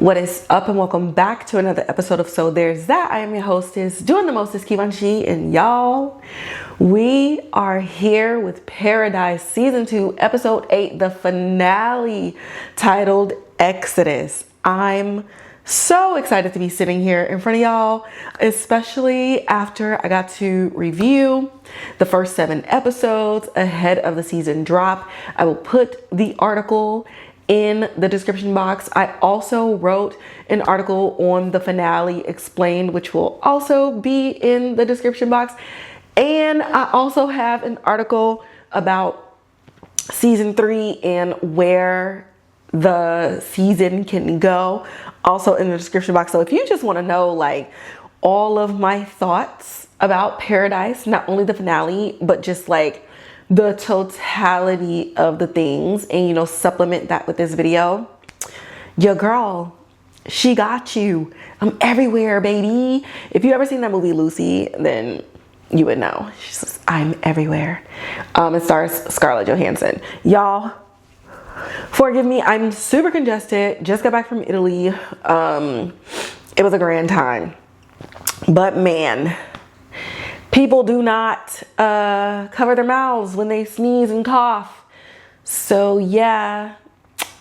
What is up, and welcome back to another episode of So There's That. I am your hostess, doing the mostest, Kivanshi, and y'all, we are here with Paradise Season 2, Episode 8, the finale, titled Exodus. I'm so excited to be sitting here in front of y'all, especially after I got to review the first 7 episodes ahead of the season drop. I will put the article in the description box. I also wrote an article on the finale explained, which will also be in the description box. And I also have an article about season 3 and where the season can go, also in the description box. So if you just want to know like all of my thoughts about Paradise, not only the finale, but just like the totality of the things, and you know, supplement that with this video, your girl, she got you. I'm everywhere, baby. If you ever seen that movie Lucy, then you would know. She says, I'm everywhere. It stars Scarlett Johansson. Y'all, forgive me, I'm super congested. Just got back from Italy. It was a grand time, but man, people do not cover their mouths when they sneeze and cough. So yeah,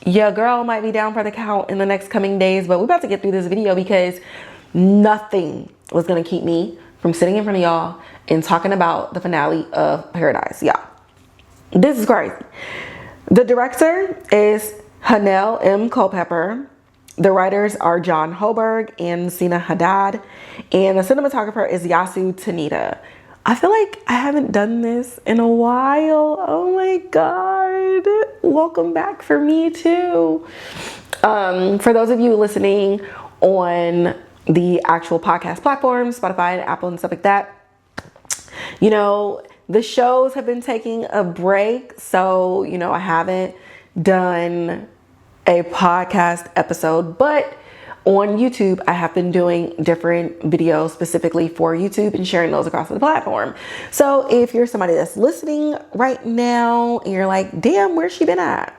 your girl might be down for the count in the next coming days, but we're about to get through this video because nothing was gonna keep me from sitting in front of y'all and talking about the finale of Paradise. Yeah, this is crazy. The director is Hanelle M. Culpepper. The writers are John Hoberg and Seena Haddad, and the cinematographer is Yasu Tanida. I feel like I haven't done this in a while. Oh my God. Welcome back for me too. For those of you listening on the actual podcast platforms, Spotify and Apple and stuff like that, you know, the shows have been taking a break. So, you know, I haven't done a podcast episode, but on YouTube I have been doing different videos specifically for YouTube and sharing those across the platform. So if you're somebody that's listening right now and you're like, damn, where's she been at?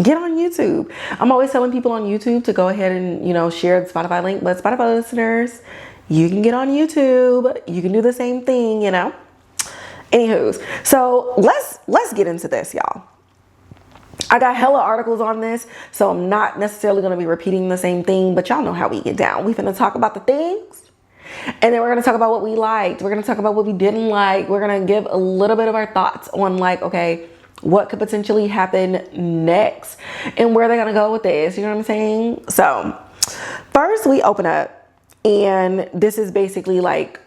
Get on YouTube. I'm always telling people on YouTube to go ahead and, you know, share the Spotify link, but Spotify listeners, you can get on YouTube. You can do the same thing, you know. Anywho's, so let's get into this, y'all. I got hella articles on this, so I'm not necessarily going to be repeating the same thing, but y'all know how we get down. We're going to talk about the things, and then we're going to talk about what we liked. We're going to talk about what we didn't like. We're going to give a little bit of our thoughts on like, okay, what could potentially happen next and where they're going to go with this. You know what I'm saying? So first we open up, and this is basically like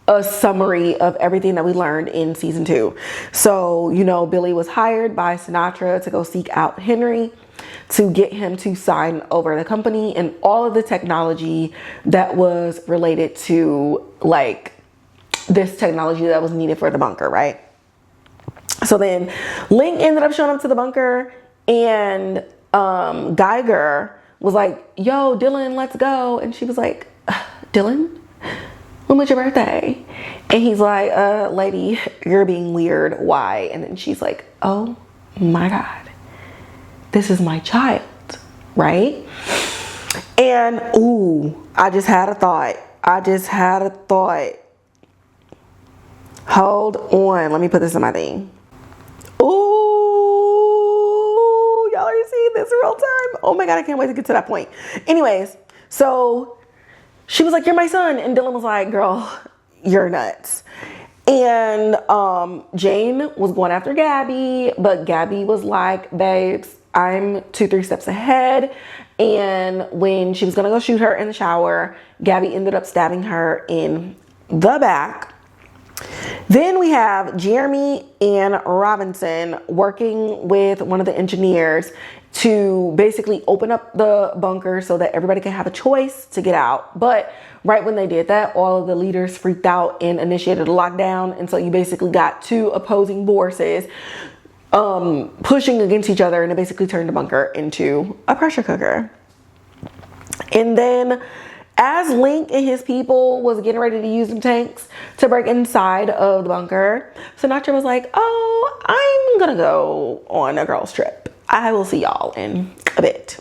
a summary of everything that we learned in season 2. So, you know, Billy was hired by Sinatra to go seek out Henry to get him to sign over the company and all of the technology that was related to like this technology that was needed for the bunker, right? So then Link ended up showing up to the bunker, and Geiger was like, yo, Dylan, let's go. And she was like, Dylan? When was your birthday? And he's like, lady, you're being weird. Why? And then she's like, oh my God, this is my child, right? And ooh, I just had a thought. Hold on, let me put this in my thing. Ooh, y'all are seeing this real time. Oh my God, I can't wait to get to that point. Anyways, so she was like, you're my son. And Dylan was like, girl, you're nuts. And Jane was going after Gabby, but Gabby was like, babes, I'm 2-3 steps ahead. And when she was going to go shoot her in the shower, Gabby ended up stabbing her in the back. Then we have Jeremy and Robinson working with one of the engineers to basically open up the bunker so that everybody can have a choice to get out. But right when they did that, all of the leaders freaked out and initiated a lockdown. And so you basically got 2 opposing forces pushing against each other, and it basically turned the bunker into a pressure cooker. And then as Link and his people was getting ready to use the tanks to break inside of the bunker, Sinatra was like, oh, I'm gonna go on a girls trip. I will see y'all in a bit.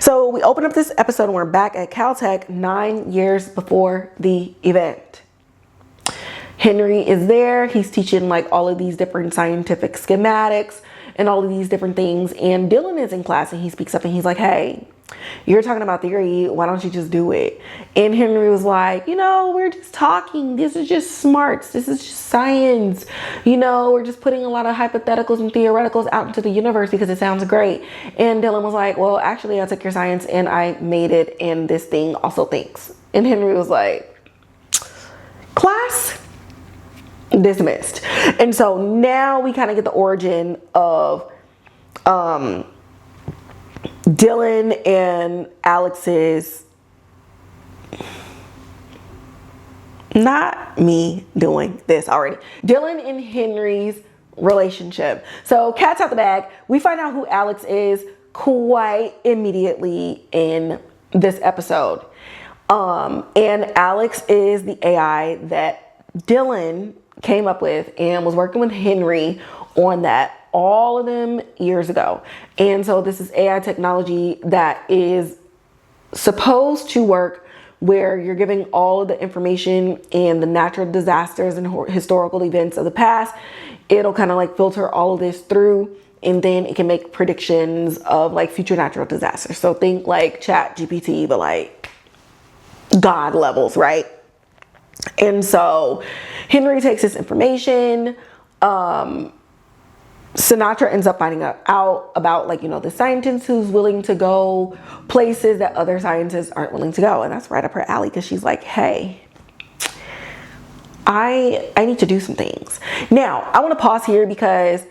So we open up this episode and we're back at Caltech 9 years before the event. Henry is there. He's teaching like all of these different scientific schematics and all of these different things. And Dylan is in class and he speaks up and he's like, hey, you're talking about theory. Why don't you just do it? And Henry was like, you know, we're just talking. This is just smarts. This is just science. You know, we're just putting a lot of hypotheticals and theoreticals out into the universe because it sounds great. And Dylan was like, well, actually, I took your science and I made it. And this thing also thinks. And Henry was like, class dismissed. And so now we kind of get the origin of Dylan and Alex's, not me doing this already, Dylan and Henry's relationship. So cat's out the bag. We find out who Alex is quite immediately in this episode. And Alex is the AI that Dylan came up with and was working with Henry on that all of them years ago. And so this is AI technology that is supposed to work where you're giving all of the information and the natural disasters and historical events of the past. It'll kind of like filter all of this through, and then it can make predictions of like future natural disasters. So think like Chat GPT, but like God levels, right? And so Henry takes this information. Sinatra ends up finding out about like, you know, the scientist who's willing to go places that other scientists aren't willing to go. And that's right up her alley because she's like, hey, I need to do some things. Now, I want to pause here because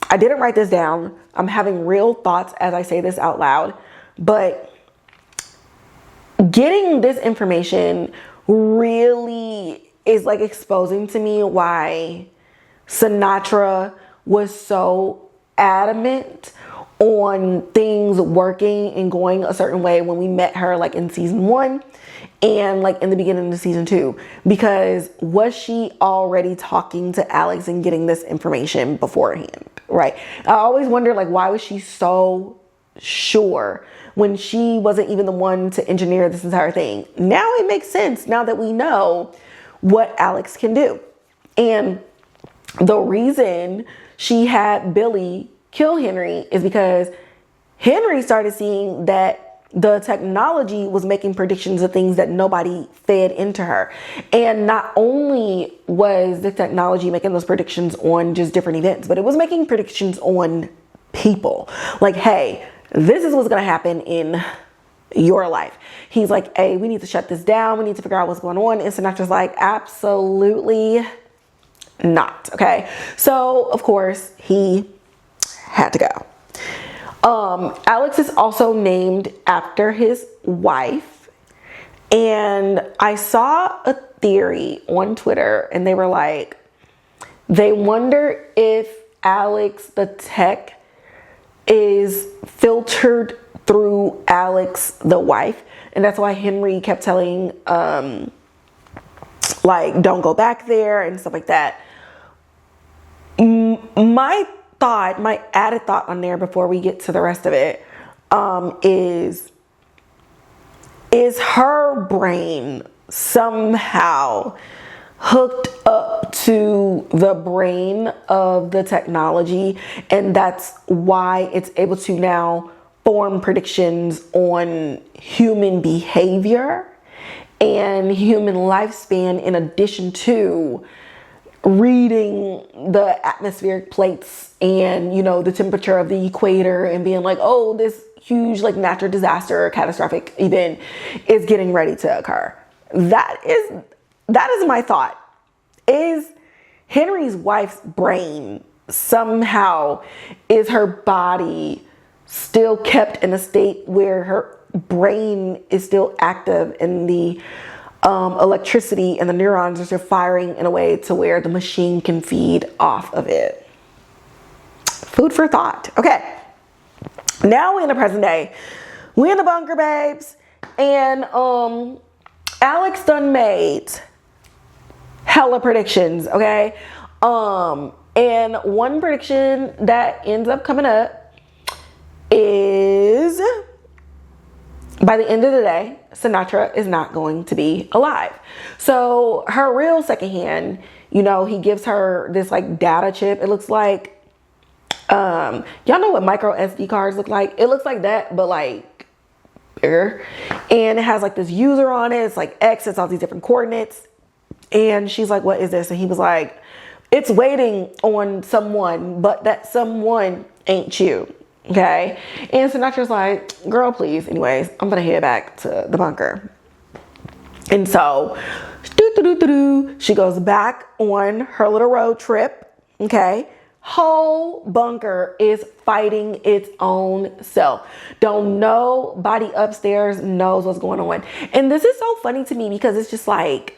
I didn't write this down. I'm having real thoughts as I say this out loud. But getting this information really is like exposing to me why Sinatra was so adamant on things working and going a certain way when we met her like in season 1 and like in the beginning of season 2, because was she already talking to Alex and getting this information beforehand, right? I always wonder like, why was she so sure when she wasn't even the one to engineer this entire thing? Now it makes sense now that we know what Alex can do. And the reason she had Billy kill Henry is because Henry started seeing that the technology was making predictions of things that nobody fed into her. And not only was the technology making those predictions on just different events, but it was making predictions on people. Like, hey, this is what's going to happen in your life. He's like, hey, we need to shut this down. We need to figure out what's going on. And Sinatra's like, absolutely not. Okay. So of course he had to go. Alex is also named after his wife. And I saw a theory on Twitter and they were like, they wonder if Alex, the tech, is filtered through Alex, the wife. And that's why Henry kept telling, like, don't go back there and stuff like that. My added thought on there before we get to the rest of it, is her brain somehow hooked up to the brain of the technology, and that's why it's able to now form predictions on human behavior and human lifespan, in addition to reading the atmospheric plates and, you know, the temperature of the equator and being like, oh, this huge like natural disaster or catastrophic event is getting ready to occur. That is my thought. Is Henry's wife's brain somehow, is her body still kept in a state where her brain is still active and the electricity and the neurons are still firing in a way to where the machine can feed off of it? Food for thought. Okay. Now we're in the present day. We in the bunker, babes. And Alex done made hella predictions, okay? And one prediction that ends up coming up is by the end of the day, Sinatra is not going to be alive. So her real second hand, you know, he gives her this like data chip. It looks like, y'all know what micro SD cards look like? It looks like that, but like bigger. And it has like this user on it. It's like X, it's all these different coordinates. And she's like, what is this? And he was like, it's waiting on someone, but that someone ain't you. Okay. And Sinatra's like, girl, please. Anyways, I'm going to head back to the bunker. And so she goes back on her little road trip. Okay. Whole bunker is fighting its own self. Don't nobody upstairs knows what's going on. And this is so funny to me because it's just like,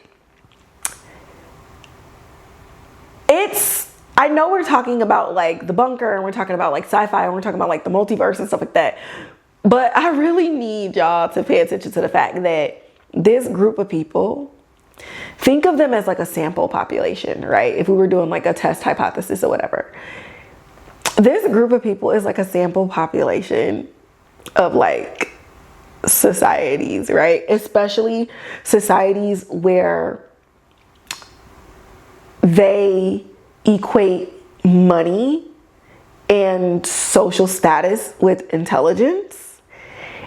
I know we're talking about like the bunker and we're talking about like sci-fi and we're talking about like the multiverse and stuff like that. But I really need y'all to pay attention to the fact that this group of people, think of them as like a sample population, right? If we were doing like a test hypothesis or whatever. This group of people is like a sample population of like societies, right? Especially societies where they equate money and social status with intelligence.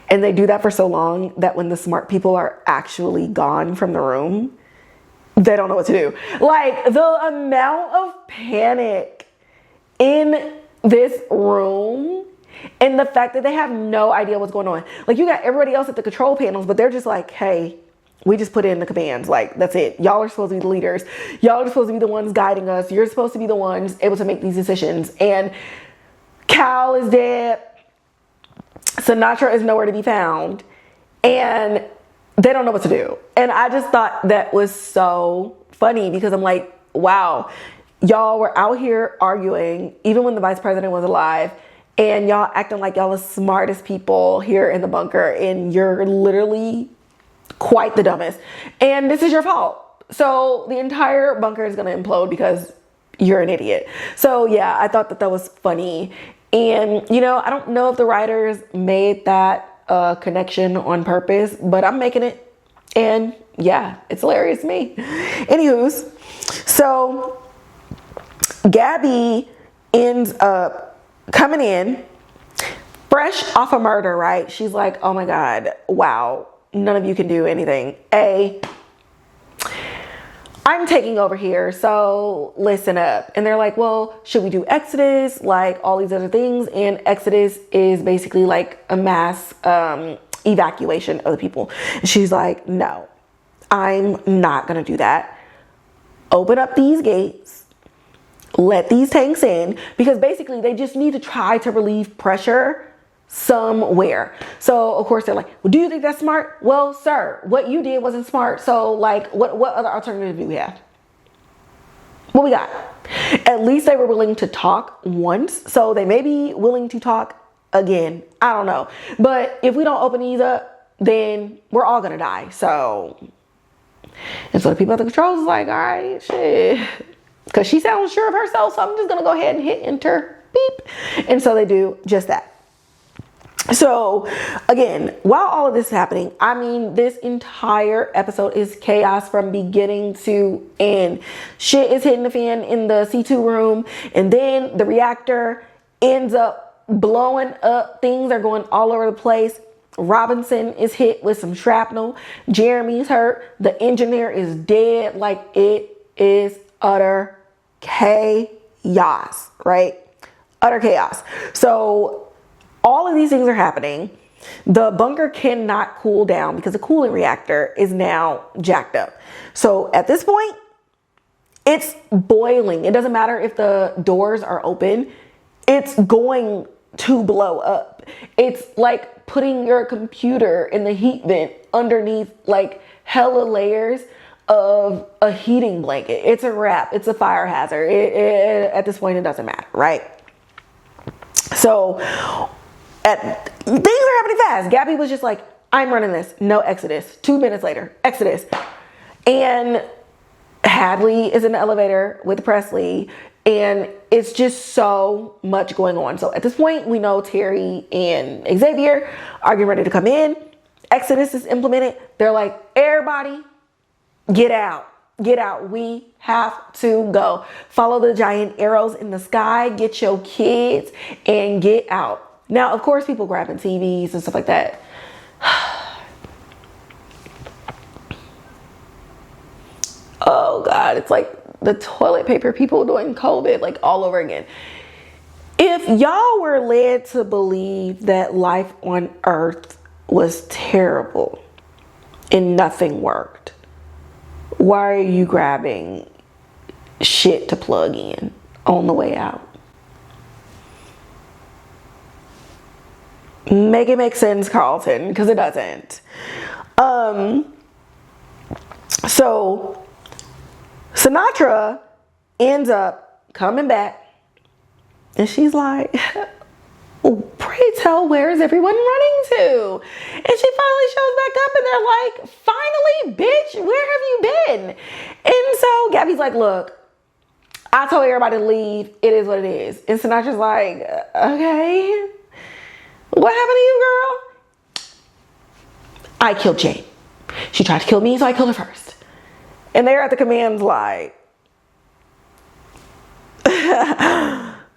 And they do that for so long that when the smart people are actually gone from the room, they don't know what to do. Like the amount of panic in this room and the fact that they have no idea what's going on. Like you got everybody else at the control panels, but they're just like, hey, we just put in the commands. Like, that's it. Y'all are supposed to be the leaders. Y'all are supposed to be the ones guiding us. You're supposed to be the ones able to make these decisions. And Cal is dead. Sinatra is nowhere to be found. And they don't know what to do. And I just thought that was so funny because I'm like, wow, y'all were out here arguing, even when the vice president was alive. And y'all acting like y'all the smartest people here in the bunker. And you're literally quite the dumbest, and this is your fault. So the entire bunker is going to implode because you're an idiot. So yeah, I thought that that was funny. And you know, I don't know if the writers made that connection on purpose, but I'm making it, and yeah, it's hilarious to me. Anywho's, so Gabby ends up coming in fresh off a murder, right? She's like, oh my God, wow. None of you can do anything. I'm taking over here, so listen up. And they're like, well, should we do Exodus? Like all these other things. And Exodus is basically like a mass evacuation of the people. And she's like, no, I'm not gonna do that. Open up these gates, let these tanks in, because basically they just need to try to relieve pressure somewhere. So of course they're like, well, do you think that's smart? Well, sir, what you did wasn't smart. So like what other alternative do we have? What we got? At least they were willing to talk once, so they may be willing to talk again. I don't know. But if we don't open these up, then we're all gonna die. So, and so the people at the controls is like, all right, shit. Because she sounds sure of herself, so I'm just gonna go ahead and hit enter, beep. And so they do just that. So again, while all of this is happening, I mean, this entire episode is chaos from beginning to end. Shit is hitting the fan in the C2 room, and then the reactor ends up blowing up. Things are going all over the place. Robinson is hit with some shrapnel. Jeremy's hurt. The engineer is dead. Like, it is utter chaos, right? Utter chaos. So all of these things are happening. The bunker cannot cool down because the cooling reactor is now jacked up. So at this point, it's boiling. It doesn't matter if the doors are open. It's going to blow up. It's like putting your computer in the heat vent underneath like hella layers of a heating blanket. It's a wrap. It's a fire hazard. At this point, it doesn't matter, right? So things are happening fast. Gabby was just like, I'm running this. No Exodus. 2 minutes later, Exodus. And Hadley is in the elevator with Presley, and it's just so much going on. So at this point, we know Teri and Xavier are getting ready to come in. Exodus is implemented, they're like, everybody, get out. Get out. We have to go. Follow the giant arrows in the sky. Get your kids and get out. Now, of course, people grabbing TVs and stuff like that. Oh, God. It's like the toilet paper people doing COVID, like all over again. If y'all were led to believe that life on Earth was terrible and nothing worked, why are you grabbing shit to plug in on the way out? Make it make sense, Carlton, because it doesn't. So Sinatra ends up coming back, and she's like, pray tell, where is everyone running to? And she finally shows back up, and they're like, finally, bitch, where have you been? And so Gabby's like, look, I told everybody to leave. It is what it is. And Sinatra's like, okay, what happened to you, girl? I killed Jane. She tried to kill me, so I killed her first. And they're at the commands like,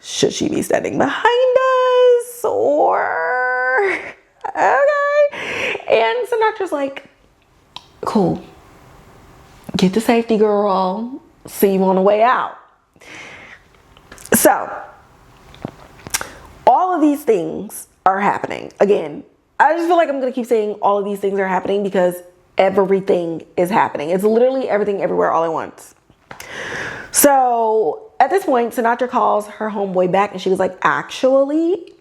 should she be standing behind us or okay? And Sinatra's like, cool, get to safety, girl. See you on the way out. So all of these things are happening. Again, I just feel like I'm gonna keep saying all of these things are happening because everything is happening. It's literally everything everywhere all at once. So at this point, Sinatra calls her homeboy back, and she was like, actually,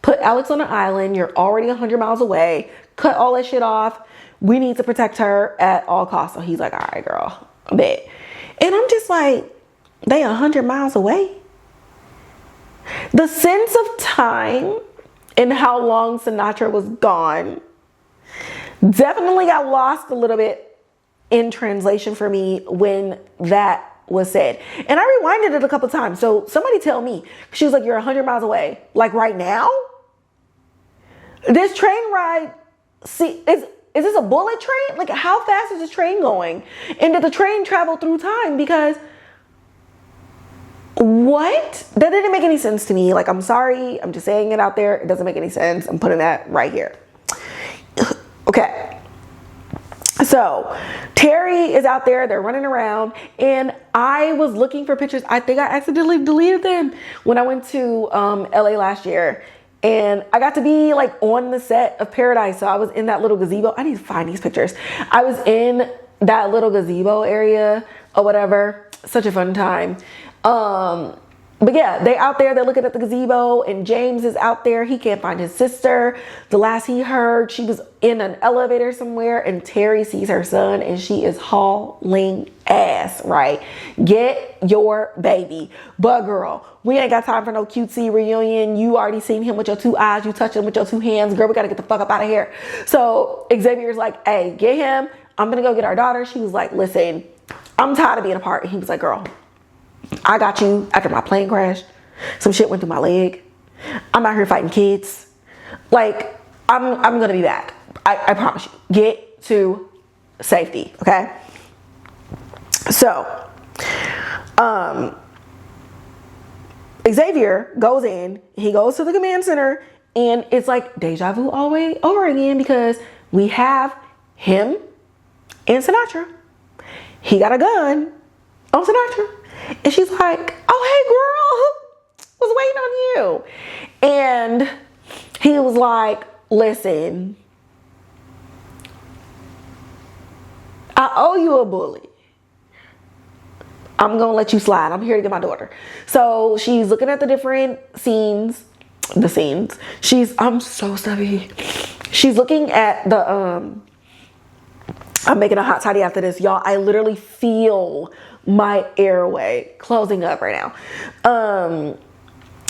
put Alex on an island. You're already 100 miles away. Cut all that shit off. We need to protect her at all costs. So he's like, all right, girl, I bet. And I'm just like, they 100 miles away? The sense of time and how long Sinatra was gone definitely got lost a little bit in translation for me when that was said. And I rewinded it a couple times. So somebody tell me. She was like, you're 100 miles away. Like right now? This train ride, see, is this a bullet train? Like how fast is this train going? And did the train travel through time? Because what? That didn't make any sense to me. Like, I'm sorry. I'm just saying it out there. It doesn't make any sense. I'm putting that right here. Okay. So Teri is out there. They're running around. And I was looking for pictures. I think I accidentally deleted them when I went to LA last year. And I got to be like on the set of Paradise. So I was in that little gazebo. I need to find these pictures. I was in that little gazebo area or whatever. Such a fun time. But yeah, they out there, they're looking at the gazebo, and James is out there. He can't find his sister. The last he heard, she was in an elevator somewhere, and Teri sees her son, and she is hauling ass, right? Get your baby. But girl, we ain't got time for no cutesy reunion. You already seen him with your 2 eyes. You touched him with your 2 hands. Girl, we gotta get the fuck up out of here. So Xavier's like, hey, get him. I'm gonna go get our daughter. She was like, listen, I'm tired of being apart. And he was like, girl, I got you. After my plane crash, some shit went through my leg. I'm out here fighting kids. Like, I'm gonna be back. I promise you. Get to safety, okay? So, Xavier goes in. He goes to the command center, and it's like deja vu all the way over again because we have him and Sinatra. He got a gun on Sinatra. And she's like, oh, hey, girl, was waiting on you. And he was like, listen, I owe you a bully. I'm going to let you slide. I'm here to get my daughter. So she's looking at the different scenes. I'm so stubby. She's looking at the, I'm making a hot toddy after this, y'all. I literally feel my airway closing up right now.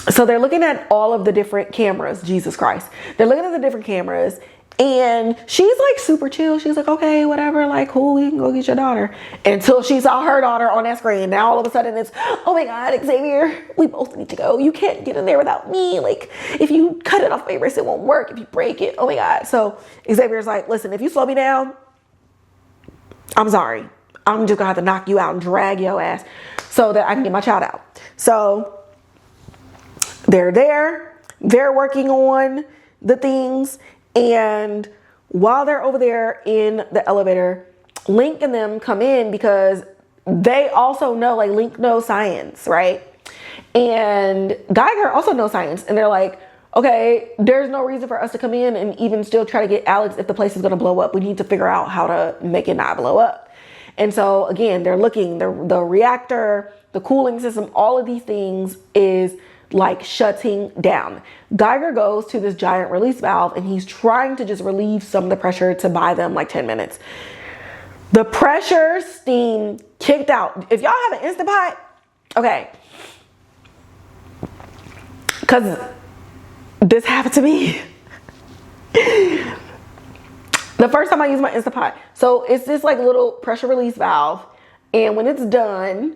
So they're looking at all of the different cameras. Jesus Christ. They're looking at the different cameras, And she's like super chill. She's like, okay, whatever, like cool, you can go get your daughter. Until she saw her daughter on that screen. Now all of a sudden it's, oh my God, Xavier, we both need to go. You can't get in there without me. Like if you cut it off my wrist, it won't work. If you break it, oh my God. So Xavier's like, listen, if you slow me down, I'm sorry. I'm just gonna have to knock you out and drag your ass so that I can get my child out. So they're there, they're working on the things. And while they're over there in the elevator, Link and them come in because they also know, like Link knows science, right? And Geiger also knows science. And they're like, okay, there's no reason for us to come in and even still try to get Alex if the place is going to blow up. We need to figure out how to make it not blow up. And so again, they're looking, the reactor, the cooling system, all of these things is like shutting down. Geiger goes to this giant release valve and he's trying to just relieve some of the pressure to buy them like 10 minutes. The pressure steam kicked out. If y'all have an Instant Pot, okay, because this happened to me. The first time I used my Instant Pot. So it's this like little pressure release valve. And when it's done,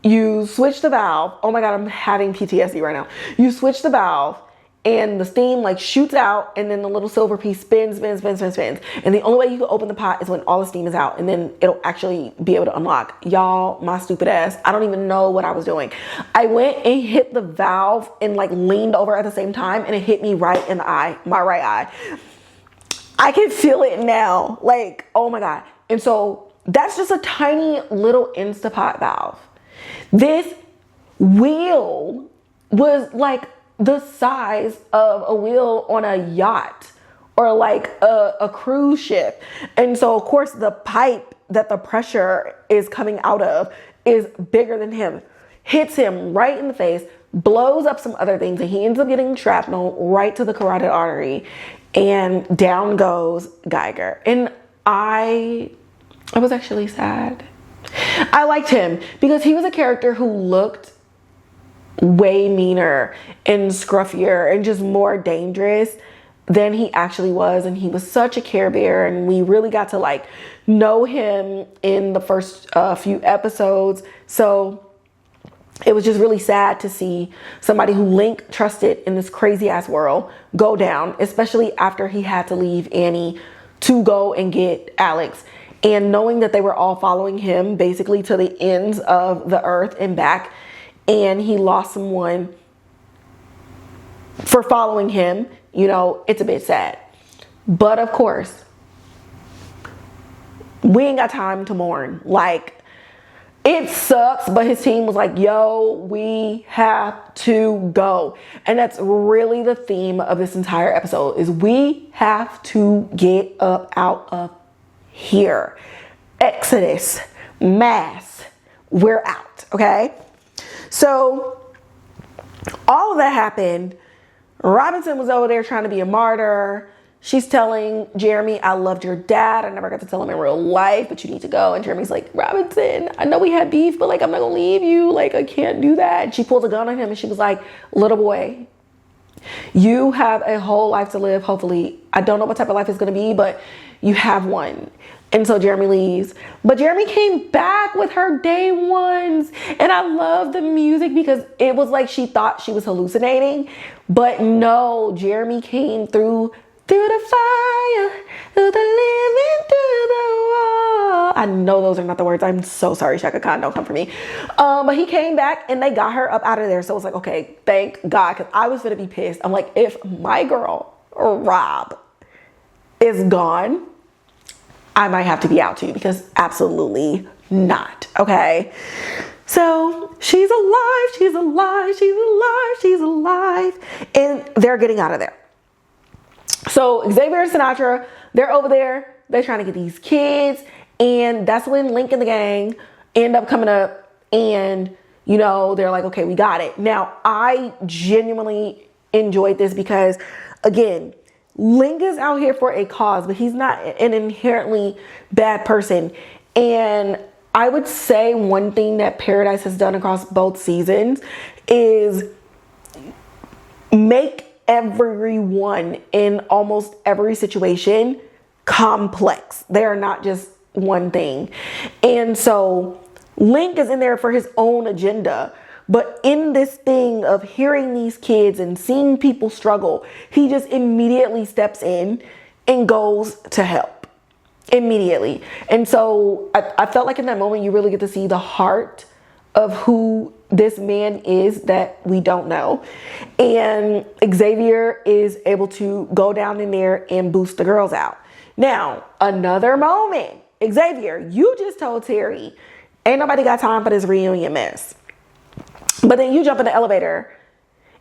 you switch the valve. Oh my God, I'm having PTSD right now. You switch the valve and the steam like shoots out and then the little silver piece spins. And the only way you can open the pot is when all the steam is out and then it'll actually be able to unlock. Y'all, my stupid ass, I don't even know what I was doing. I went and hit the valve and like leaned over at the same time and it hit me right in the eye, my right eye. I can feel it now. Like, oh my God. And so that's just a tiny little Instapot valve. This wheel was like the size of a wheel on a yacht or like a cruise ship. And so of course the pipe that the pressure is coming out of is bigger than him, hits him right in the face, blows up some other things, and he ends up getting shrapnel right to the carotid artery, and down goes Geiger. And I was actually sad. I liked him because he was a character who looked way meaner and scruffier and just more dangerous than he actually was. And he was such a Care Bear, and we really got to like know him in the first few episodes. So it was just really sad to see somebody who Link trusted in this crazy ass world go down, especially after he had to leave Annie to go and get Alex. And knowing that they were all following him basically to the ends of the earth and back, and he lost someone for following him, you know, it's a bit sad. But of course, we ain't got time to mourn. Like, it sucks, but his team was like, yo, we have to go. And that's really the theme of this entire episode, is we have to get up out of here. Exodus, mass, we're out, okay? So all of that happened. Robinson was over there trying to be a martyr. She's telling Jeremy, I loved your dad. I never got to tell him in real life, but you need to go. And Jeremy's like, Robinson, I know we had beef, but like, I'm not gonna leave you. Like, I can't do that. And she pulled a gun on him and she was like, little boy, you have a whole life to live. Hopefully, I don't know what type of life it's gonna be, but you have one. And so Jeremy leaves, but Jeremy came back with her day ones. And I love the music because it was like she thought she was hallucinating, but no, Jeremy came through the fire, through the living, through the wall. I know those are not the words. I'm so sorry, Shaka Khan, don't come for me. But he came back and they got her up out of there. So it was like, okay, thank God, because I was gonna be pissed. I'm like, if my girl or Rob is gone, I might have to be out too, because absolutely not, okay? So she's alive, she's alive, she's alive, she's alive, and they're getting out of there. So Xavier and Sinatra, they're over there, they're trying to get these kids, and that's when Link and the gang end up coming up, and you know, they're like, okay, we got it. Now, I genuinely enjoyed this because, again, Link is out here for a cause, but he's not an inherently bad person. And I would say one thing that Paradise has done across both seasons is make everyone in almost every situation complex. They are not just one thing. And so Link is in there for his own agenda. But in this thing of hearing these kids and seeing people struggle, he just immediately steps in and goes to help immediately. And so I felt like in that moment, you really get to see the heart of who this man is that we don't know. And Xavier is able to go down in there and boost the girls out. Now, another moment. Xavier, you just told Teri, ain't nobody got time for this reunion mess. But then you jump in the elevator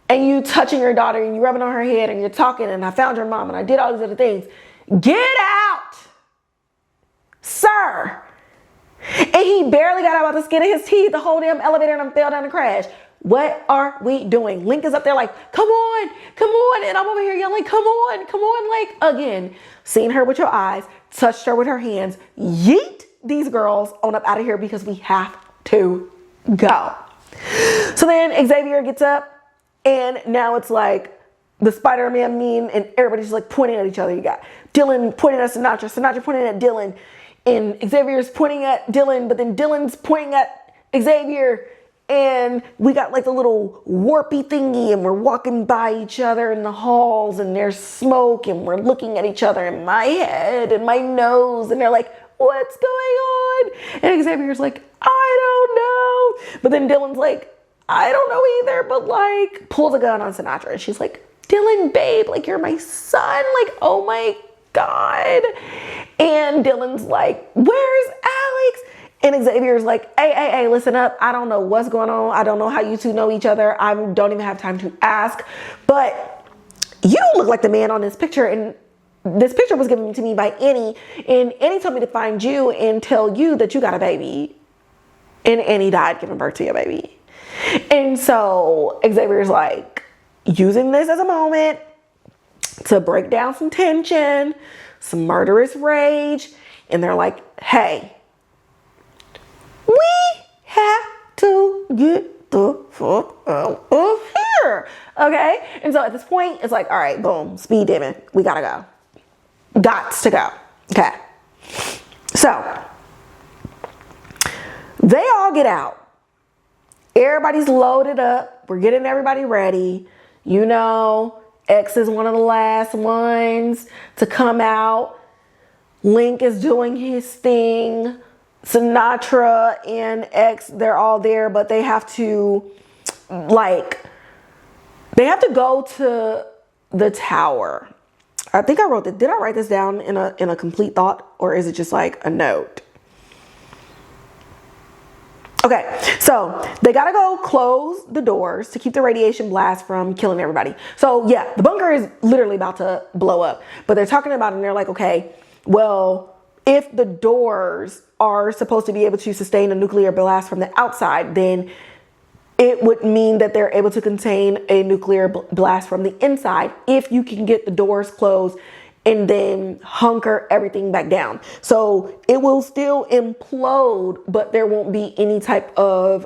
and you touching your daughter and you rubbing on her head and you're talking and I found your mom and I did all these other things. Get out, sir. And he barely got out of the skin of his teeth the whole damn elevator and fell down and crashed. What are we doing? Link is up there like, come on, come on. And I'm over here yelling, come on, like again. Seen her with your eyes, touched her with her hands. Yeet these girls on up out of here because we have to go. So then Xavier gets up and now it's like the Spider-Man meme and everybody's just like pointing at each other. You got Dylan pointing at Sinatra, Sinatra pointing at Dylan, and Xavier's pointing at Dylan, but then Dylan's pointing at Xavier, and we got like the little warpy thingy and we're walking by each other in the halls and there's smoke and we're looking at each other in my head and my nose and they're like, what's going on? And Xavier's like, I don't know. But then Dylan's like, I don't know either, but like pulls a gun on Sinatra. And she's like, Dylan, babe, like you're my son. Like, oh my God. And Dylan's like, where's Alex? And Xavier's like, hey, listen up. I don't know what's going on. I don't know how you two know each other. I don't even have time to ask. But you look like the man on this picture. And this picture was given to me by Annie. And Annie told me to find you and tell you that you got a baby. And Annie died giving birth to your baby. And so Xavier's like using this as a moment to break down some tension, some murderous rage. And they're like, hey, we have to get the fuck out of here. Okay? And so at this point, it's like, all right, boom, speed demon. We gotta go. Gots to go. Okay. So they all get out. Everybody's loaded up. We're getting everybody ready. You know, X is one of the last ones to come out. Link is doing his thing. Sinatra and X, they're all there, but they have to go to the tower. I think I wrote that. Did I write this down in a complete thought, or is it just like a note? Okay, so they gotta go close the doors to keep the radiation blast from killing everybody. So yeah, the bunker is literally about to blow up, but they're talking about it and they're like, okay, well, if the doors are supposed to be able to sustain a nuclear blast from the outside, then it would mean that they're able to contain a nuclear blast from the inside if you can get the doors closed and then hunker everything back down. So it will still implode, but there won't be any type of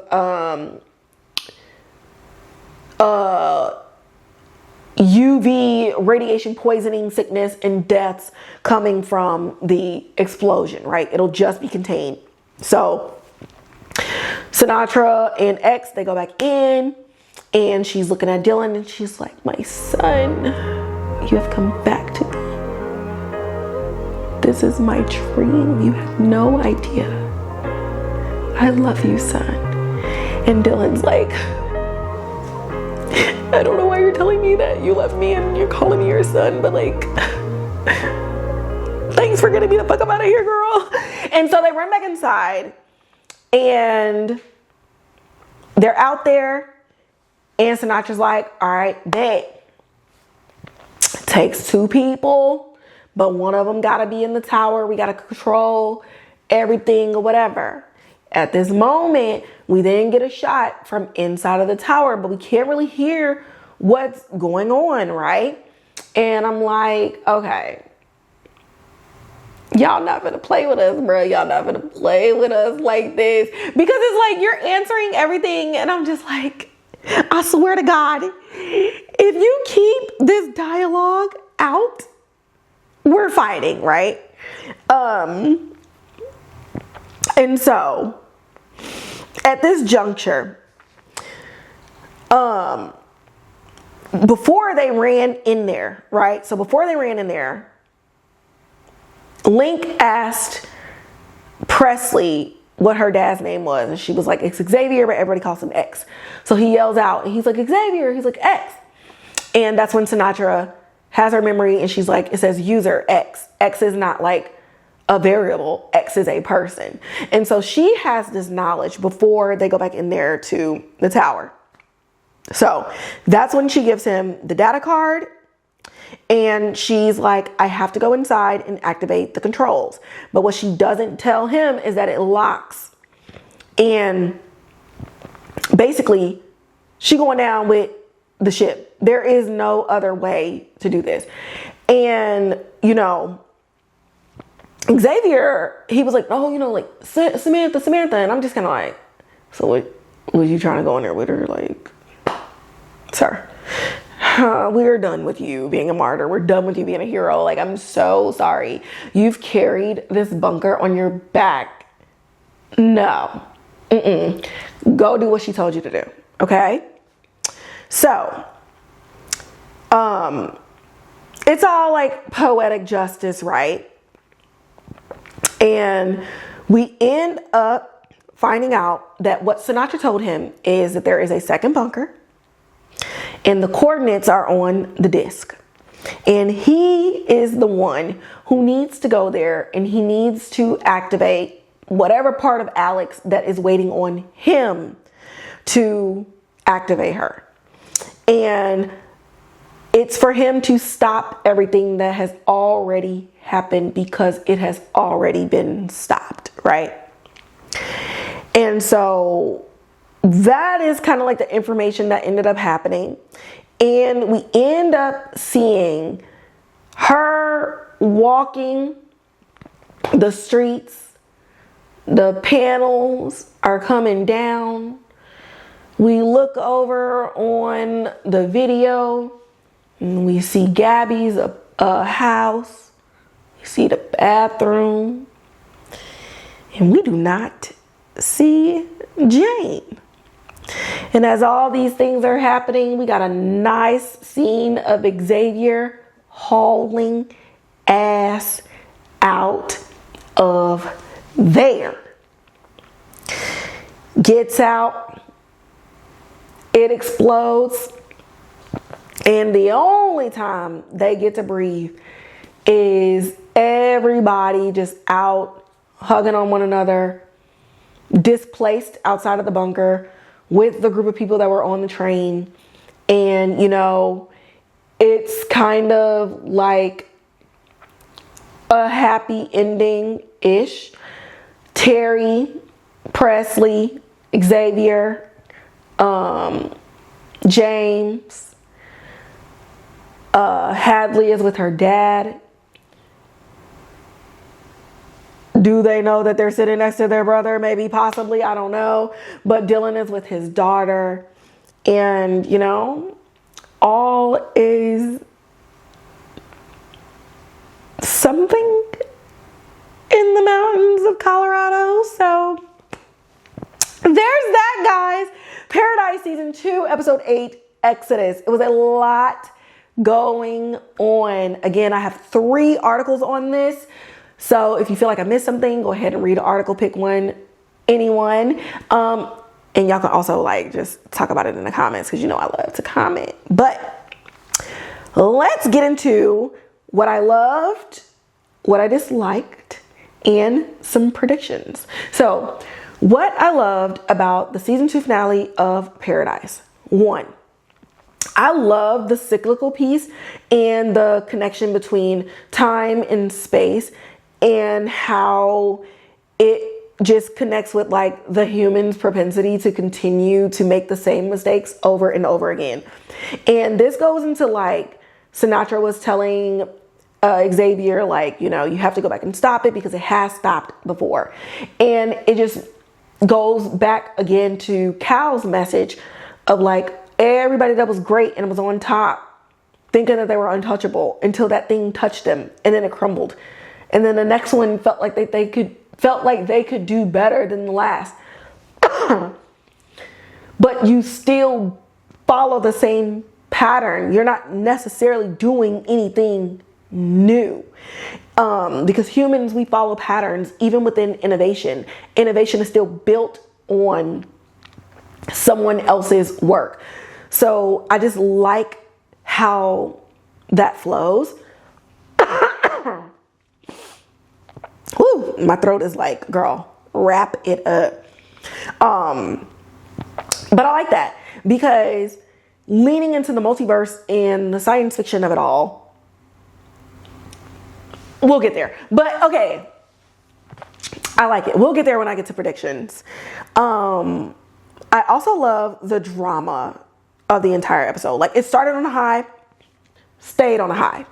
UV radiation poisoning, sickness, and deaths coming from the explosion, right? It'll just be contained. So Sinatra and X, they go back in and she's looking at Dylan and she's like, my son, you have come back to me. This is my dream. You have no idea. I love you, son. And Dylan's like, I don't know why you're telling me that you love me and you're calling me your son, but like, thanks for getting me the fuck up out of here, girl. And so they run back inside and they're out there and Sinatra's like, all right, bet. Takes two people, but one of them gotta be in the tower. We gotta control everything or whatever. At this moment, we then get a shot from inside of the tower, but we can't really hear what's going on, right? And I'm like, okay, y'all not gonna play with us, bro. Y'all not gonna play with us like this. Because it's like you're answering everything and I'm just like, I swear to God, if you keep this dialogue out, we're fighting, right? And so at this juncture, before they ran in there, right? So before they ran in there, Link asked Presley what her dad's name was, and she was like, it's Xavier, but everybody calls him X. So he yells out, and he's like, Xavier, he's like, X. And that's when Sinatra has her memory, and she's like, it says user X. X is not like a variable, X is a person. And so she has this knowledge before they go back in there to the tower. So that's when she gives him the data card, and she's like, I have to go inside and activate the controls. But what she doesn't tell him is that it locks. And basically, she going down with the ship. There is no other way to do this. And, you know, Xavier, he was like, oh, you know, like, Samantha. And I'm just kind of like, so what, was you trying to go in there with her? Like, sir, we're done with you being a martyr. We're done with you being a hero. Like, I'm so sorry. You've carried this bunker on your back. No. Go do what she told you to do. Okay? So, it's all like poetic justice, right? And we end up finding out that what Sinatra told him is that there is a second bunker, and the coordinates are on the disc. And he is the one who needs to go there, and he needs to activate whatever part of Alex that is waiting on him to activate her. And it's for him to stop everything that has already happened, because it has already been stopped, right? And so that is kind of like the information that ended up happening. And we end up seeing her walking the streets. The panels are coming down. We look over on the video and we see Gabby's house. We see the bathroom. And we do not see Jane. And as all these things are happening, we got a nice scene of Xavier hauling ass out of there. Gets out. It explodes. And the only time they get to breathe is everybody just out hugging on one another, displaced outside of the bunker with the group of people that were on the train. And, you know, it's kind of like a happy ending-ish. Teri, Presley, Xavier, James, Hadley is with her dad. Do they know that they're sitting next to their brother? Maybe, possibly, I don't know. But Dylan is with his daughter. And, you know, all is something in the mountains of Colorado. So there's that, guys. Paradise Season 2, Episode 8, Exodus. It was a lot going on. Again, I have 3 articles on this. So if you feel like I missed something, go ahead and read an article, pick one, anyone. And y'all can also like just talk about it in the comments, because you know I love to comment. But let's get into what I loved, what I disliked, and some predictions. So what I loved about the Season 2 finale of Paradise. 1, I love the cyclical piece and the connection between time and space, and how it just connects with like the human's propensity to continue to make the same mistakes over and over again. And this goes into like Sinatra was telling Xavier, like, you know, you have to go back and stop it because it has stopped before. And it just goes back again to Cal's message of like, everybody that was great and was on top thinking that they were untouchable until that thing touched them and then it crumbled. And then the next one felt like they could do better than the last. But you still follow the same pattern. You're not necessarily doing anything new. Because humans, we follow patterns even within innovation. Innovation is still built on someone else's work. So I just like how that flows. Woo, my throat is like, girl, wrap it up. But I like that because leaning into the multiverse and the science fiction of it all, we'll get there. But okay, I like it. We'll get there when I get to predictions. I also love the drama of the entire episode. Like, it started on a high, stayed on a high.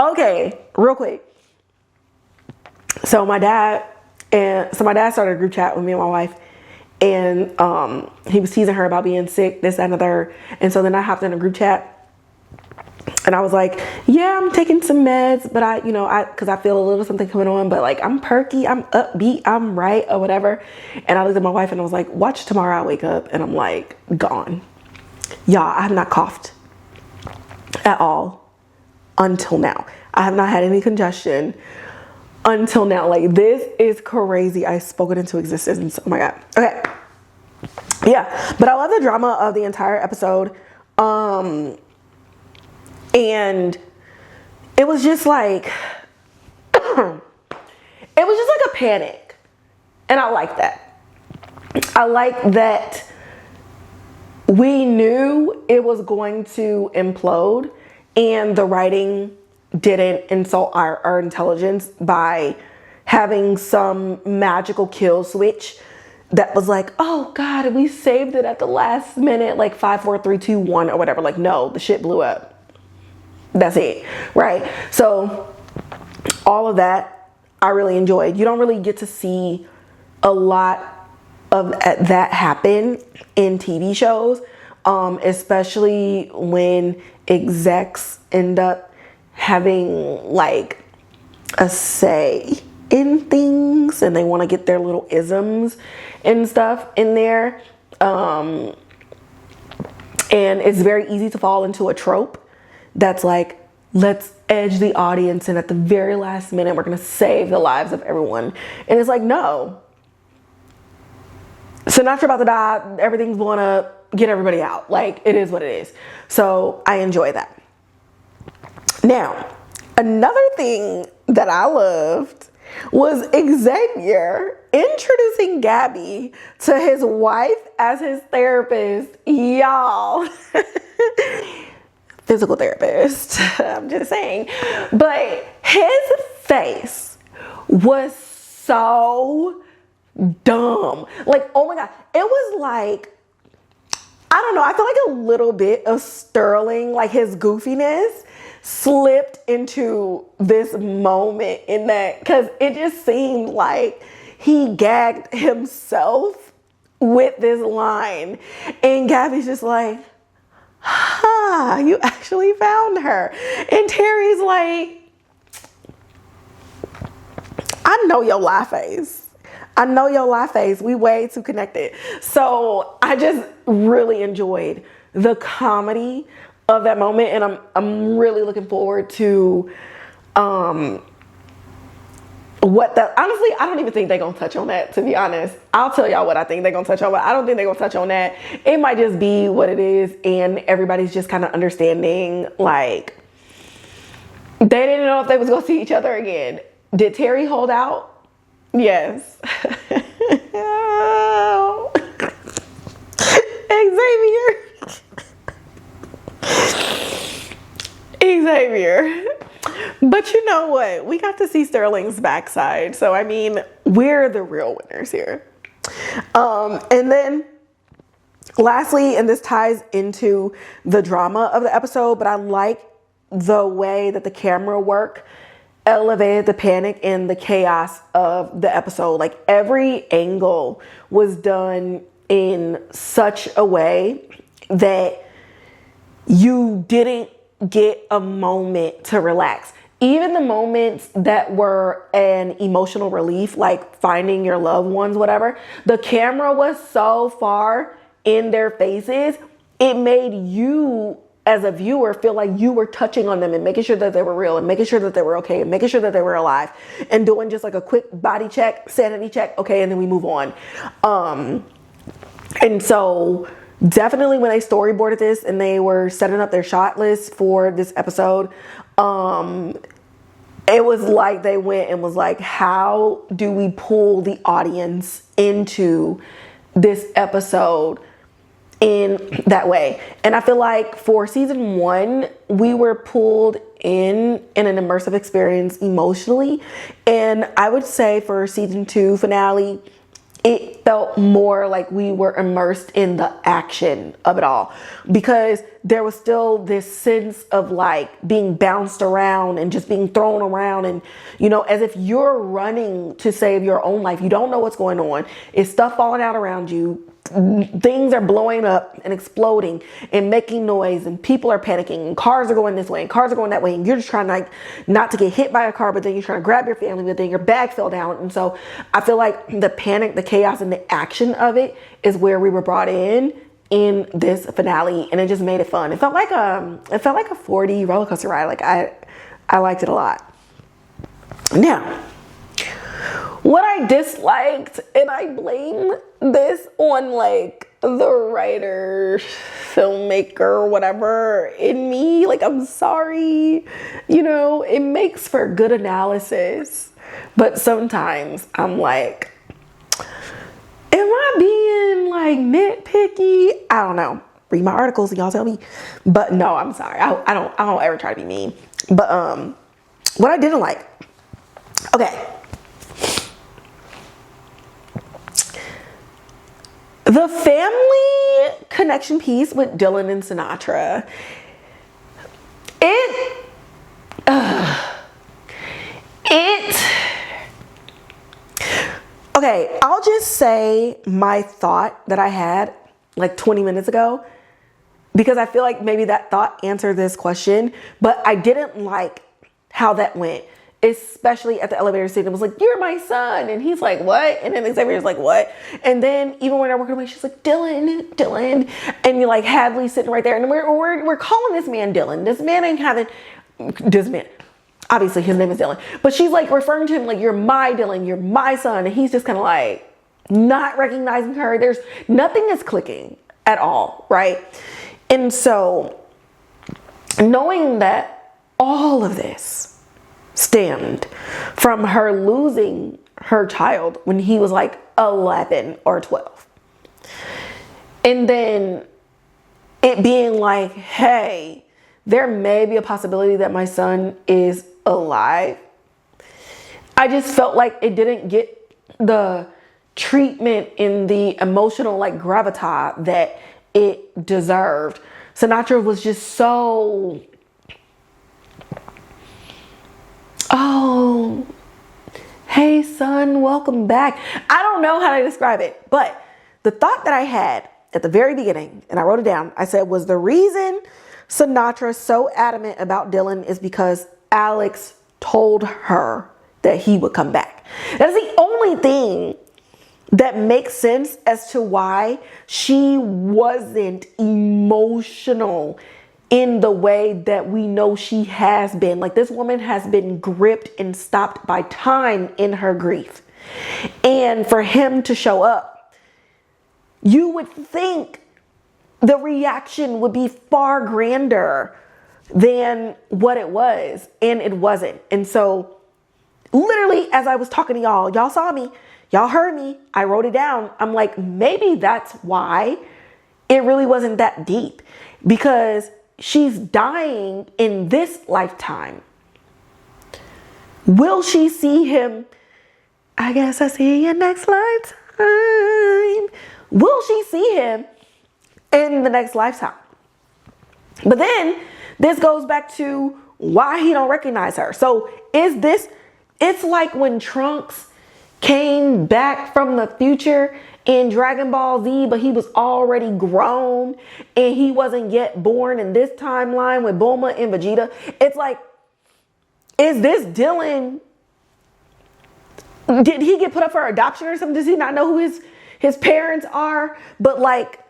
Okay, real quick. So my dad started a group chat with me and my wife, and he was teasing her about being sick, this, that, and the third. And so then I hopped in a group chat and I was like, yeah, I'm taking some meds, but because I feel a little something coming on, but like, I'm perky, I'm upbeat, I'm right, or whatever. And I looked at my wife and I was like, watch tomorrow I wake up and I'm like, gone. Y'all, I have not coughed at all until now. I have not had any congestion until now. Like, this is crazy. I spoke it into existence. Oh my God. Okay. Yeah. But I love the drama of the entire episode. And it was just like, it was just like a panic. And I like that. I like that we knew it was going to implode, and the writing didn't insult our intelligence by having some magical kill switch that was like, oh God, we saved it at the last minute, like 5, 4, 3, 2, 1 or whatever. Like, no, the shit blew up. That's it, right? So all of that I really enjoyed. You don't really get to see a lot of that happen in TV shows, especially when execs end up having like a say in things and they want to get their little isms and stuff in there. And it's very easy to fall into a trope that's like, let's edge the audience, and at the very last minute we're gonna save the lives of everyone. And it's like, no, Sinatra about to die, everything's gonna get everybody out. Like, it is what it is. So I enjoy that. Now, another thing that I loved was Xavier introducing Gabby to his wife as his therapist. Y'all. Physical therapist. I'm just saying. But his face was so dumb. Like, oh my God. It was like, I don't know. I feel like a little bit of Sterling, like his goofiness, slipped into this moment in that, because it just seemed like he gagged himself with this line. And Gabby's just like, you actually found her. And Teri's like, I know your lie face. I know your lie face. We way too connected. So I just really enjoyed the comedy of that moment, and I'm really looking forward to what that, honestly, I don't even think they're gonna touch on that, to be honest. I'll tell y'all what I think they're gonna touch on, but I don't think they're gonna touch on that. It might just be what it is, and everybody's just kind of understanding, like, they didn't know if they was gonna see each other again. Did Teri hold out? Yes. Xavier. But you know what? We got to see Sterling's backside. So, I mean, we're the real winners here. And then lastly, and this ties into the drama of the episode, but I like the way that the camera work elevated the panic and the chaos of the episode. Like every angle was done in such a way that you didn't get a moment to relax. Even the moments that were an emotional relief, like finding your loved ones, whatever, the camera was so far in their faces, it made you as a viewer feel like you were touching on them and making sure that they were real and making sure that they were okay and making sure that they were alive and doing just like a quick body check, sanity check, okay, and then we move on. And so definitely when they storyboarded this and they were setting up their shot list for this episode, it was like they went and was like, how do we pull the audience into this episode in that way? And I feel like for season 1, we were pulled in an immersive experience emotionally. And I would say for season 2 finale, it felt more like we were immersed in the action of it all, because there was still this sense of like being bounced around and just being thrown around, and you know, as if you're running to save your own life. You don't know what's going on. It's stuff falling out around you. Things are blowing up and exploding and making noise, and people are panicking, and cars are going this way and cars are going that way, and you're just trying to like not to get hit by a car, but then you're trying to grab your family, but then your bag fell down. And so I feel like the panic, the chaos, and the action of it is where we were brought in this finale, and it just made it fun. It felt like a 4D roller coaster ride. Like I liked it a lot. Now, what I disliked, and I blame this on like the writer, filmmaker, whatever in me, like I'm sorry, you know, it makes for good analysis, but sometimes I'm like, am I being like nitpicky? I don't know. Read my articles and y'all tell me. But no, I'm sorry. I don't ever try to be mean. But what I didn't like. Okay. The family connection piece with Dylan and Sinatra. Okay, I'll just say my thought that I had like 20 minutes ago, because I feel like maybe that thought answered this question, but I didn't like how that went, especially at the elevator scene. It was like, you're my son. And he's like, what? And then Xavier's like, what? And then even when they're working away, she's like, Dylan. And you're like, Hadley's sitting right there. And we're calling this man Dylan. This man ain't having, this man, obviously his name is Dylan, but she's like referring to him like, you're my Dylan, you're my son. And he's just kind of like not recognizing her. There's nothing is clicking at all, right? And so knowing that all of this stemmed from her losing her child when he was like 11 or 12, and then it being like, hey, there may be a possibility that my son is alive, I just felt like it didn't get the treatment in the emotional like gravitas that it deserved. Sinatra was just so, oh, hey son, welcome back. I don't know how to describe it, but the thought that I had at the very beginning, and I wrote it down, I said, was the reason Sinatra's so adamant about Dylan is because Alex told her that he would come back. That's the only thing that makes sense as to why she wasn't emotional in the way that we know she has been. Like, this woman has been gripped and stopped by time in her grief. And for him to show up, you would think the reaction would be far grander than what it was, and it wasn't. And so literally, as I was talking to y'all saw me, y'all heard me, I wrote it down. I'm like, maybe that's why it really wasn't that deep, because she's dying in this lifetime. Will she see him? I guess I see you next lifetime. Will she see him in the next lifetime? But then this goes back to why he don't recognize her. So is this, it's like when Trunks came back from the future in Dragon Ball Z, but he was already grown and he wasn't yet born in this timeline with Bulma and Vegeta. It's like, is this Dylan? Did he get put up for adoption or something? Does he not know who his parents are? But like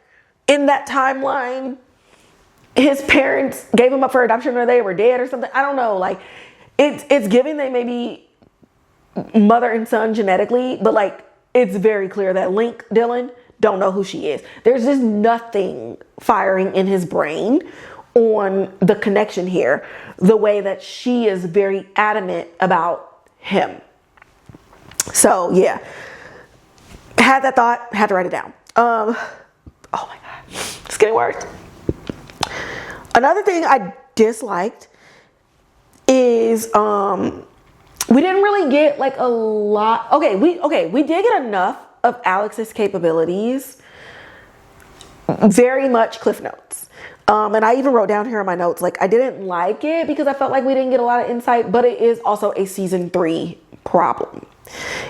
in that timeline, his parents gave him up for adoption or they were dead or something. I don't know. Like it's giving they may be mother and son genetically, but like it's very clear that Link Dylan don't know who she is. There's just nothing firing in his brain on the connection here, the way that she is very adamant about him. So yeah, had that thought, had to write it down. Oh my God, it's getting worse. Another thing I disliked is we didn't really get like a lot. Okay, we did get enough of Alex's capabilities. Very much Cliff Notes. And I even wrote down here in my notes, like I didn't like it because I felt like we didn't get a lot of insight, but it is also a season 3 problem.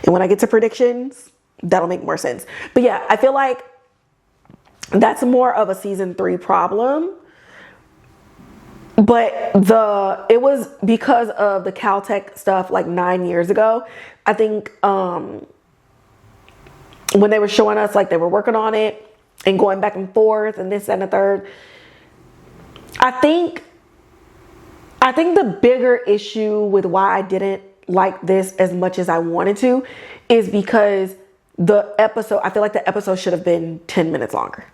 And when I get to predictions, that'll make more sense. But yeah, I feel like that's more of a season 3 problem. But it was because of the Caltech stuff like 9 years ago. I think when they were showing us like they were working on it and going back and forth and this and the third. I think the bigger issue with why I didn't like this as much as I wanted to is because I feel like the episode should have been 10 minutes longer.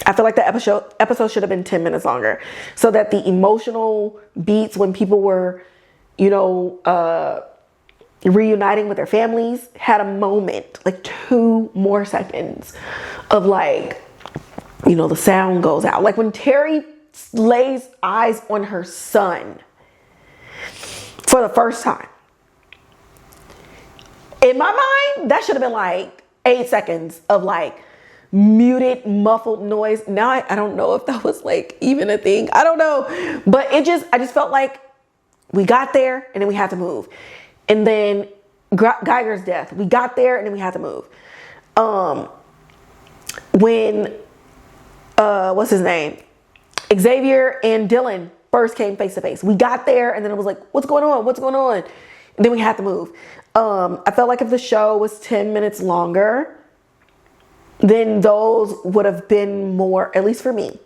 I feel like the episode should have been 10 minutes longer so that the emotional beats when people were, reuniting with their families had a moment, like 2 more seconds of like, the sound goes out. Like when Teri lays eyes on her son for the first time. In my mind, that should have been like 8 seconds of like muted, muffled noise. Now I don't know if that was like even a thing. I don't know. But I just felt like we got there and then we had to move. And then Geiger's death. We got there and then we had to move. When, what's his name? Xavier and Dylan first came face to face. We got there and then it was like, what's going on? What's going on? And then we had to move. I felt like if the show was 10 minutes longer, then those would have been more, at least for me.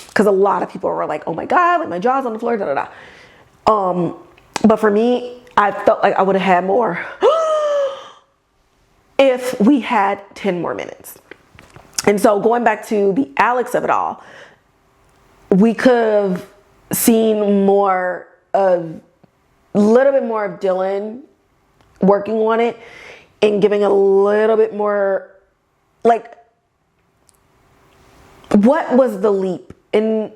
Because a lot of people were like, oh my God, like my jaw's on the floor, da da da. But for me, I felt like I would have had more if we had 10 more minutes. And so going back to the Alex of it all, we could have seen a little bit more of Dylan working on it and giving a little bit more, like, what was the leap? And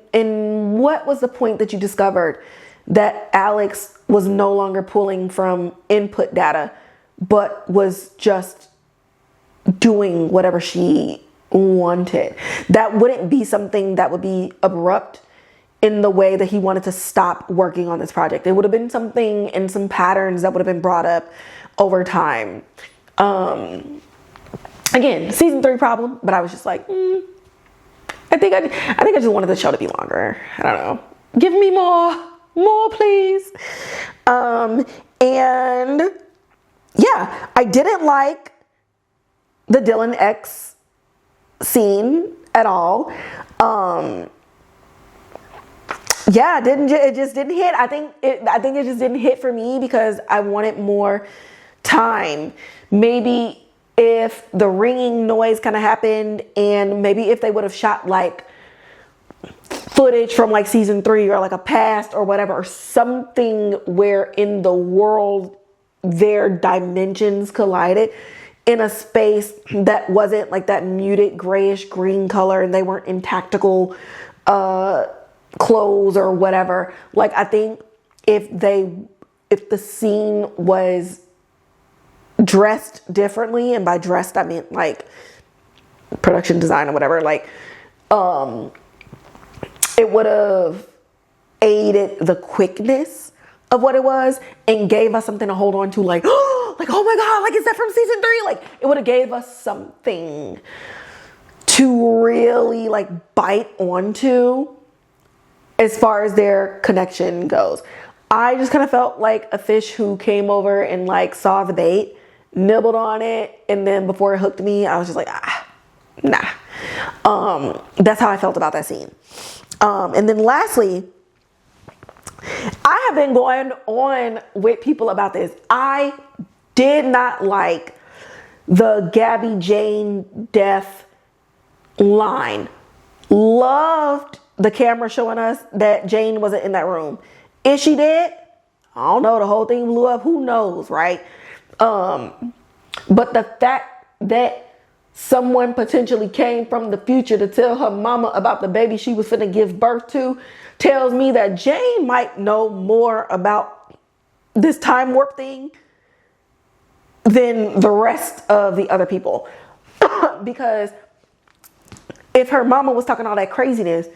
what was the point that you discovered that Alex was no longer pulling from input data, but was just doing whatever she wanted? That wouldn't be something that would be abrupt in the way that he wanted to stop working on this project. It would have been something and some patterns that would have been brought up over time. Again, season 3 problem, but I was just like, I think I just wanted the show to be longer. I don't know. Give me more, please. And yeah, I didn't like the Dylan X scene at all. Yeah, it just didn't hit. I think it just didn't hit for me because I wanted more time. Maybe if the ringing noise kind of happened and maybe if they would have shot like footage from like season 3 or like a past or whatever, or something where in the world their dimensions collided in a space that wasn't like that muted grayish green color and they weren't in tactical clothes or whatever. Like I think if the scene was dressed differently, and by dressed I mean like production design or whatever, like it would have aided the quickness of what it was and gave us something to hold on to, like, like, oh my God, like, is that from season 3? Like, it would have gave us something to really like bite onto as far as their connection goes. I just kind of felt like a fish who came over and like saw the bait, nibbled on it, and then before it hooked me, I was just like, nah. That's how I felt about that scene. And then lastly, I have been going on with people about this. I did not like the Gabby Jane death line. Loved the camera showing us that Jane wasn't in that room. Is she dead? I don't know. The whole thing blew up. Who knows, right? But the fact that someone potentially came from the future to tell her mama about the baby she was finna give birth to tells me that Jane might know more about this time warp thing than the rest of the other people. Because if her mama was talking all that craziness,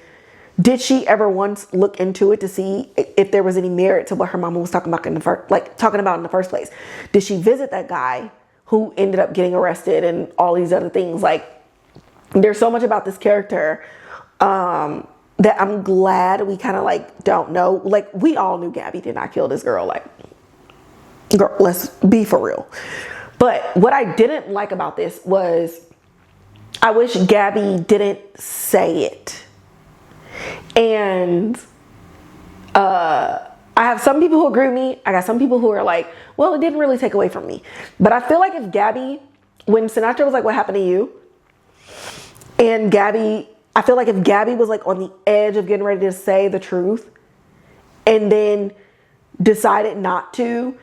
did she ever once look into it to see if there was any merit to what her mama was talking about in the first place? Did she visit that guy who ended up getting arrested and all these other things? Like, there's so much about this character that I'm glad we kind of like don't know. Like, we all knew Gabby did not kill this girl. Like, girl, let's be for real. But what I didn't like about this was I wish Gabby didn't say it. And I have some people who agree with me. I got some people who are like, well, it didn't really take away from me. But I feel like if Gabby, when Sinatra was like, what happened to you? And Gabby, I feel like if Gabby was like on the edge of getting ready to say the truth and then decided not to,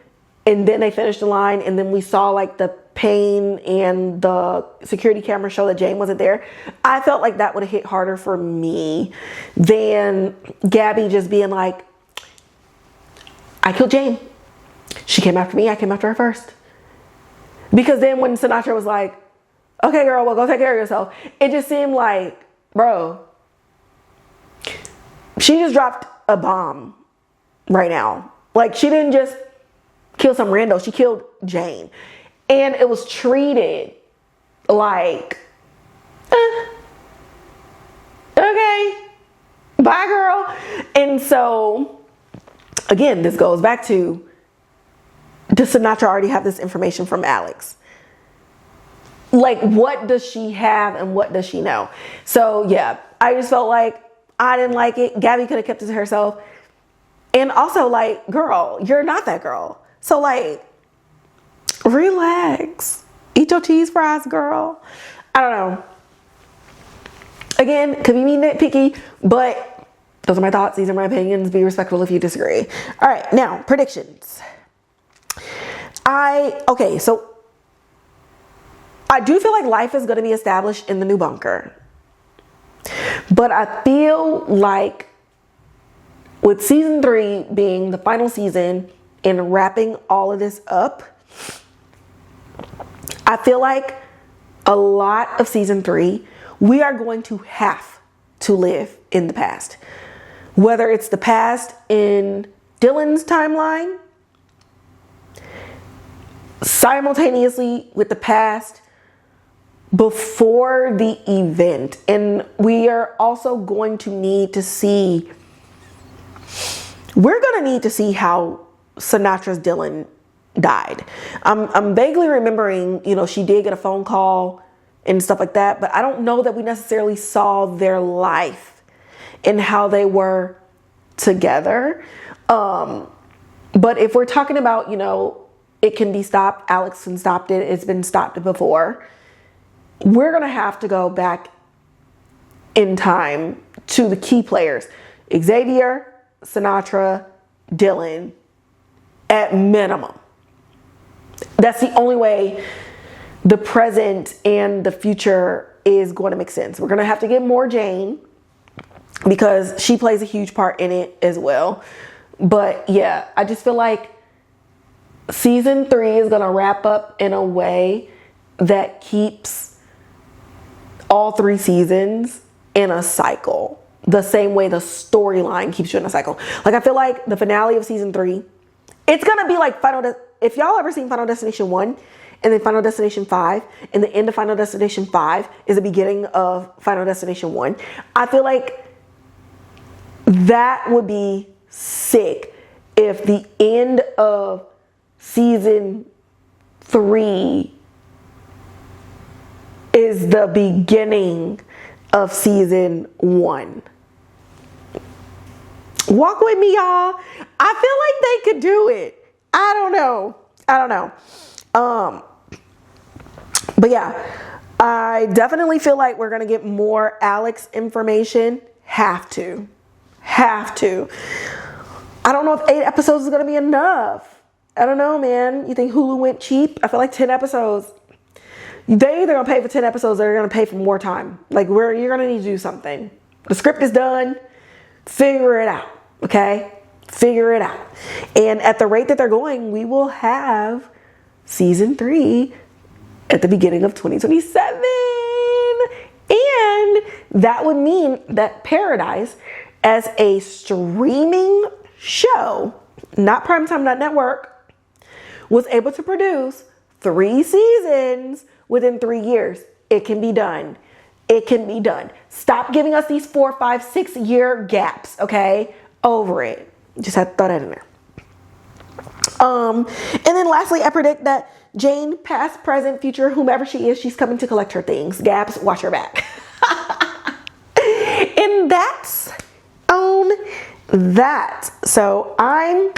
and then they finished the line, and then we saw like the pain and the security camera show that Jane wasn't there, I felt like that would have hit harder for me than Gabby just being like, I killed Jane. She came after me. I came after her first. Because then when Sinatra was like, okay, girl, well, go take care of yourself, it just seemed like, bro, she just dropped a bomb right now. Like, she didn't just kill some rando. She killed Jane. And it was treated like, okay, bye, girl. And so, again, this goes back to, does Sinatra already have this information from Alex? Like, what does she have and what does she know? So, yeah, I just felt like I didn't like it. Gabby could have kept it to herself. And also, like, girl, you're not that girl. So, like, relax. Eat your cheese fries, girl. I don't know. Again, could be me nitpicky, but those are my thoughts. These are my opinions. Be respectful if you disagree. All right, now, predictions. So I do feel like life is going to be established in the new bunker. But I feel like with season 3 being the final season and wrapping all of this up, I feel like a lot of season 3, we are going to have to live in the past. Whether it's the past in Dylan's timeline, simultaneously with the past before the event. And we are also going to need to see, we're going to need to see how Sinatra's Dylan died. I'm vaguely remembering, you know, she did get a phone call and stuff like that, but I don't know that we necessarily saw their life and how they were together. But if we're talking about, you know, it can be stopped, Alex can stop it, it's been stopped before, we're going to have to go back in time to the key players. Xavier, Sinatra, Dylan, at minimum. That's the only way the present and the future is going to make sense. We're going to have to get more Jane because she plays a huge part in it as well. But yeah, I just feel like season 3 is going to wrap up in a way that keeps all 3 seasons in a cycle. the same way the storyline keeps you in a cycle. Like, I feel like the finale of season 3, it's gonna be like if y'all ever seen Final Destination 1 and then Final Destination 5, and the end of Final Destination 5 is the beginning of Final Destination 1, I feel like that would be sick if the end of season 3 is the beginning of season 1. Walk with me, y'all. I feel like they could do it. I don't know. But yeah, I definitely feel like we're gonna get more Alex information. Have to. I don't know if 8 episodes is gonna be enough. I don't know, man. You think Hulu went cheap? I feel like 10 episodes. They either gonna pay for 10 episodes or they're gonna pay for more time. Like, you're gonna need to do something. The script is done. Figure it out, okay? Figure it out. And at the rate that they're going, we will have season 3 at the beginning of 2027. And that would mean that Paradise, as a streaming show, not primetime, not network, was able to produce 3 seasons within 3 years. It can be done. It can be done. Stop giving us these 4, 5, 6 year gaps, okay? Over it. Just had to throw that in there. And then lastly, I predict that Jane, past, present, future, whomever she is, she's coming to collect her things. Gaps, watch her back. And that's on that. So I'm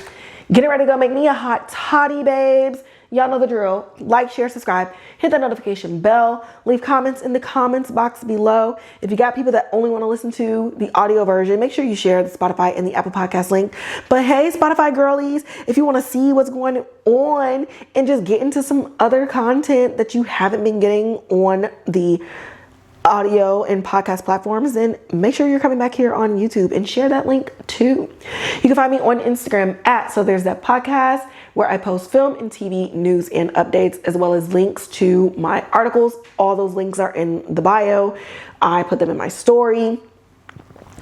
getting ready to go make me a hot toddy, babes. Y'all know the drill. Like, share, subscribe, hit that notification bell, leave comments in the comments box below. If you got people that only want to listen to the audio version, make sure you share the Spotify and the Apple Podcast link. But hey, Spotify girlies, if you want to see what's going on and just get into some other content that you haven't been getting on the audio and podcast platforms, then make sure you're coming back here on YouTube and share that link too. You can find me on Instagram at So There's That Podcast, where I post film and TV news and updates, as well as links to my articles. All those links are in the bio. I put them in my story.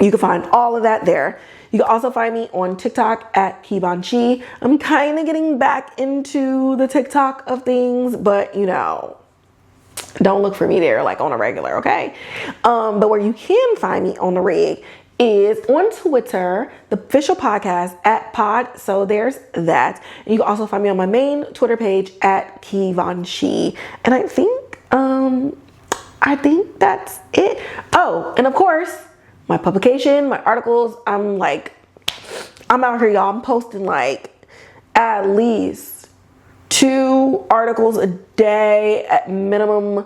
You can find all of that there. You can also find me on TikTok at Kibanchi. I'm kind of getting back into the TikTok of things, but you know, don't look for me there like on a regular, okay? But where you can find me on the rig is on Twitter, the official podcast at Pod. So there's that. And you can also find me on my main Twitter page at Kivanshi. And I think that's it. Oh, and of course, my publication, my articles, I'm out here, y'all. I'm posting like at least 2 articles a day, at minimum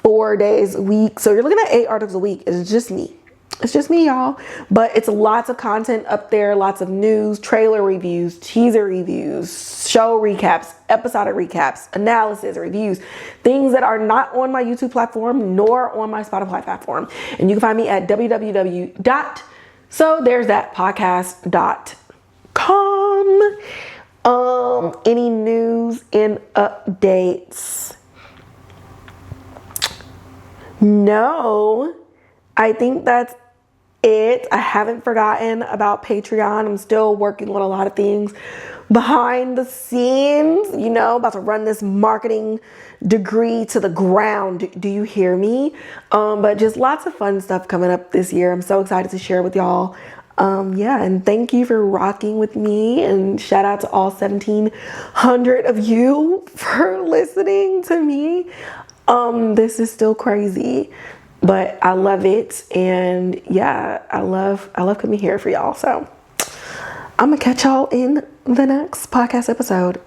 4 days a week. So you're looking at 8 articles a week. It's just me. It's just me, y'all. But it's lots of content up there, lots of news, trailer reviews, teaser reviews, show recaps, episodic recaps, analysis, reviews, things that are not on my YouTube platform nor on my Spotify platform. And you can find me at www.sotheresthatpodcast.com. Any news and updates? No, I think that's it. I haven't forgotten about Patreon. I'm still working on a lot of things behind the scenes, you know, about to run this marketing degree to the ground. Do you hear me? But just lots of fun stuff coming up this year. I'm so excited to share with y'all. Yeah, and thank you for rocking with me, and shout out to all 1,700 of you for listening to me. This is still crazy, but I love it. And yeah, I love coming here for y'all. So I'm gonna catch y'all in the next podcast episode.